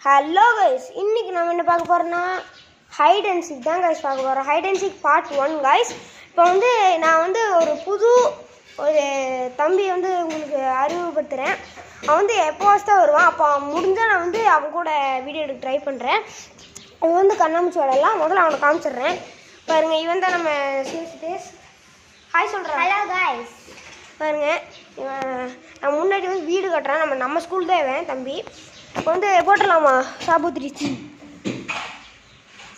Hello guys, இன்னைக்கு நம்ம என்ன பார்க்க போகிறோம்னா ஹைட் அண்ட் சீக் தான் கைஸ் பார்க்க போகிறோம். Hide and seek part 1 guys. இப்போ நான் ஒரு புது தம்பி உங்களுக்கு அறிமுகப்படுத்துகிறேன். அவன் எப்போவாச்சு தான் வருவான். அப்போ முடிஞ்சால் நான் அவன் கூட வீடியோ எடுக்க ட்ரை பண்ணுறேன். அவன் கண்ணாமூச்சி விளையாடலாம். முதல்ல அவனை காமிச்சிடுறேன். பாருங்கள், இவன் தான் நம்ம சிவசிதேஷ். ஹாய் சொல்கிறேன். Hello guys. பாருங்க, நான் முன்னாடி வீடு கட்டுறான். நம்ம ஸ்கூல் தான் இவன் தம்பி. இப்போ போட்டுடலாமா சாபுத்திரிச்சி?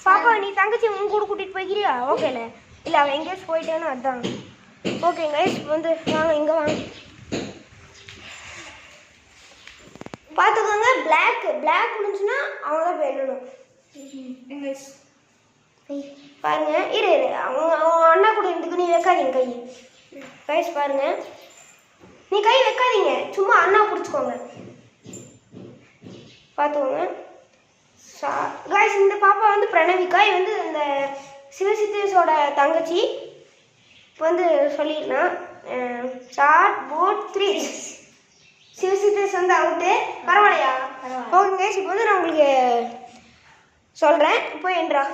பாப்பா, நீ தங்கச்சி உங்க கூட கூட்டிகிட்டு போய்க்கிறியா? ஓகேல. இல்லை, அவன் எங்கேயாச்சும் போயிட்டேன்னு அதுதான். ஓகே கைஸ், வாங்க இங்கே வாங்க. பார்த்துக்கோங்க, பிளாக் விழுந்துச்சுன்னா அவங்க தான் போயிடணும். பாருங்க, இரு அவங்க அண்ணா கூட இருந்துக்கு நீ வைக்காதீங்க கை. கைஸ் பாருங்க, நீ கை வைக்காதீங்க, சும்மா அண்ணா பிடிச்சிக்கோங்க. பார்த்துக்கோங்க கைஸ். இந்த பாப்பா பிரணவிகா. இந்த சிவசித்தேஷோட தங்கச்சி. இப்போ சொல்லிடலாம். Short boat 3. சிவசித்தேஷ் அவுட்டு. பரவாயில்லையா? ஓகே கைஸ், இப்போ நான் உங்களுக்கு சொல்கிறேன். இப்போ என்றா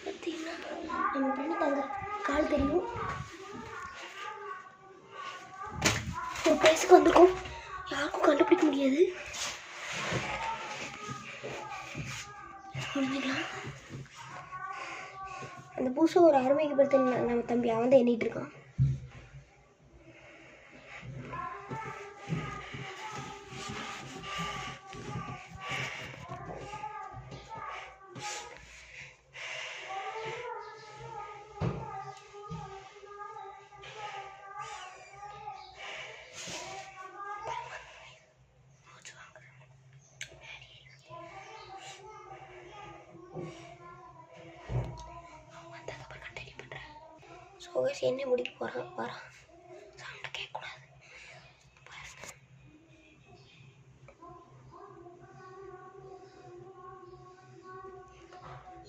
பார்த்தீங்கன்னா நம்ம பண்ணி தாங்க கால் தெரியும். ஒரு பிளேஸுக்கு வந்திருக்கோம். யாருக்கும் கண்டுபிடிக்க முடியாது. புரிஞ்சுக்கலாம். அந்த புதுசாக ஒரு அருமைக்கு நம்ம தம்பி அவன் தான் எண்ணிட்டு இருக்கான். சோகேஷ் என்ன முடிக்க வரான். சவுண்ட் கேட்கக்கூடாது.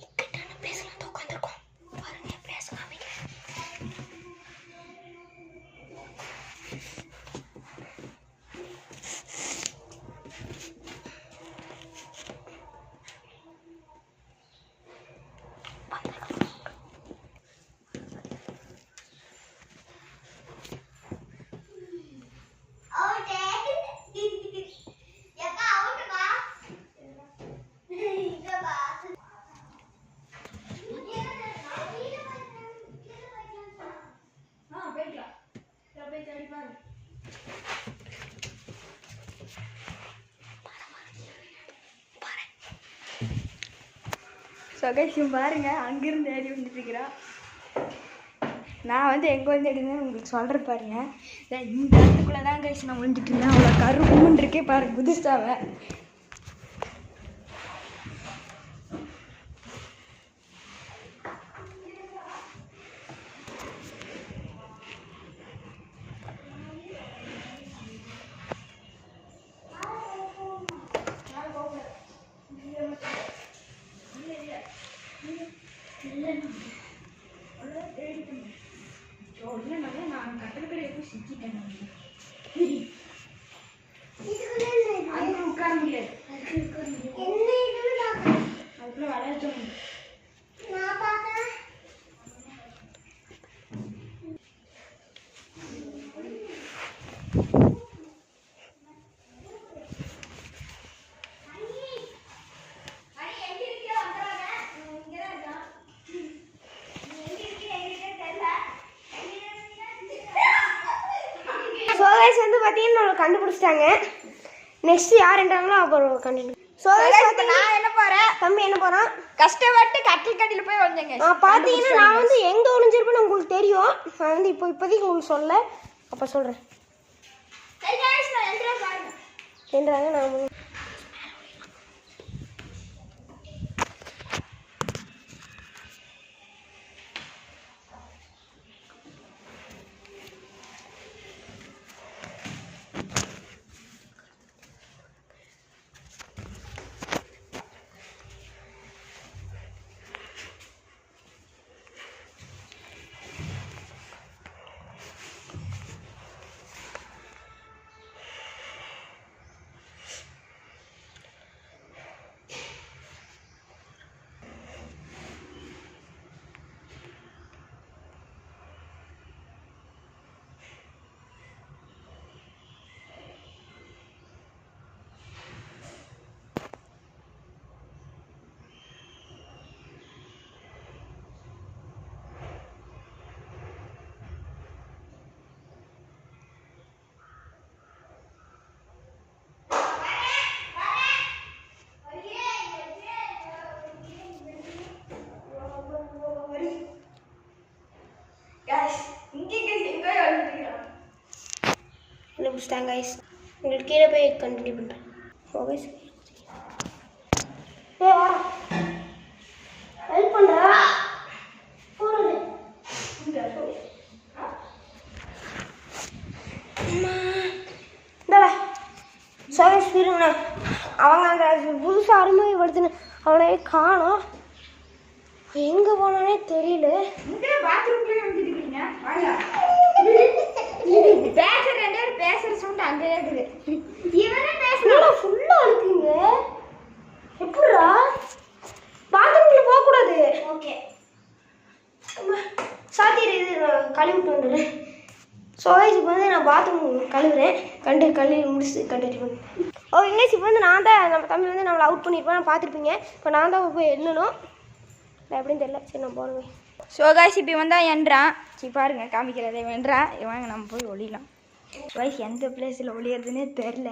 இக்கிட்ட பேசலாம் தான் உட்காந்துருக்கோம். பாருங்க, பேசலாம். சொகைச்சும் பாருங்க, அங்கிருந்து ஏறி வந்துட்டு இருக்கிறான். நான் எங்கே எடுந்தேன்னு உங்களுக்கு சொல்கிற பாருங்க. இந்த இடத்துக்குள்ளே தான் கைஸ் நான் விழுந்துட்டு இருந்தேன். அவ்வளோ கருப்புன்னு இருக்கே பாருங்க, புதுசாவை. நான் கட்டளை போய் சிக்கிட்டேன். உட்கார முடியாது. அதுக்குள்ள விளையாட்டு பார்த்தீங்கன்னா கண்டுபிடிச்சிட்டாங்க. நெக்ஸ்ட் யார் என்றாங்களோ அப்புறம் கண்டிப்பாக. நான் என்ன போறேன், தம்பி என்ன போறான், கஷ்டப்பட்டு கட்டில் போய் வந்தேங்க. பார்த்தீங்கன்னா நான் எங்கே ஒளிஞ்சிருப்பேன்னு உங்களுக்கு தெரியும். நான் இப்போதைக்கு உங்களுக்கு சொல்ல, அப்போ சொல்கிறேன். என்றாங்க நான் கண்டுபிடிச்சிட்டாங்க கைஸ். உங்களுக்கு கீழே போய் கண்டினியூ பண்ணுறேன். ஸோ கைஸ் வாடா ஹெல்ப் பண்ணுறா போடுது இந்தாடா. ஸோ கைஸ் இருங்கண்ணா, அவங்க அந்த புதுசாக அறிமுகப்படுத்தின அவனை காணோம். எங்கே போனானே தெரியல. பாத்ரூம்லேயே வந்துட்டு இருக்கீங்க. பேசுற 2 பேர் பேசுற சவுண்ட் அங்கே இருக்குது. இவனே பேசுறா ஃபுல்லாக இருக்குங்க. எப்படிடா பாத்ரூம்ல போகக்கூடாது. ஓகே சாத்திர இது நான் கழுவிட்டு வந்துடுறேன். ஸோ இப்போ வந்து நான் பாத்ரூம் கழுவுறேன். கழுவி முடிச்சு கண்டினியூ பண்ணேன். ஓ இங்கிலீஷ் இப்போ வந்து நான் தான் நம்ம தம்பி வந்து நம்மளை அவுட் பண்ணியிருப்பேன், நான் பார்த்துருப்பீங்க. இப்போ நான் தான் போய் எண்ணணும். எப்படின்னு தெரியல. சரி நான் போகிறேன். ஸோ காய்ஸ் இப்போ வந்தால் என்றான். சரி பாருங்க காமிக்கிறதே வென்றான். வாங்க நம்ம போய் ஒளியலாம். காய்ஸ் எந்த பிளேஸில் ஒளியறதுன்னே தெரில,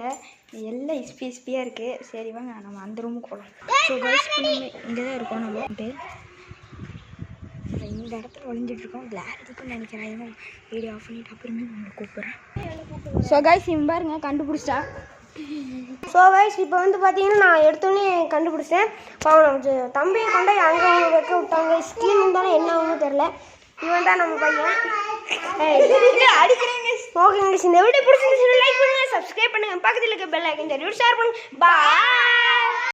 எல்லாம் இஸ்பியாக இருக்குது. சரி வாங்க நம்ம அந்த ரூமுக்கு போகலாம். ஸோ காய்ஸ் இப்போ நம்ம இங்கே தான் இருக்கோம். நம்ம இந்த இடத்துல ஒளிஞ்சிட்ருக்கோம். கிளாஸ் இருக்குன்னு நினைக்கிறேன். வீடியோ ஆஃப் பண்ணிட்டு அப்புறமே உங்களுக்கு கூப்பிட்றேன். ஸோ காய்ஸ் இவன் பாருங்க கண்டுபிடிச்சிட்டா. ஸோ கைஸ் இப்போ வந்து பார்த்தீங்கன்னா நான் எடுத்தோடனே கண்டுபிடிச்சேன். இப்போ அவனை தம்பியை கொண்டு அங்கே அவங்க வைக்க விட்டாங்க. ஸ்கீம் இருந்தாலும் என்ன ஆகும்னு தெரில. இவன் தான் நம்ம பையன். அடிக்கிறேங்க. ஓகே இங்கிலீஷ் இந்த வீடியோ பிடிச்சிருந்துச்சு லைக் பண்ணுங்கள், சப்ஸ்கிரைப் பண்ணுங்கள், பக்கத்தில் இருக்க பெல் ஐக்கன் ஷேர் பண்ணுங்கள். பாய்.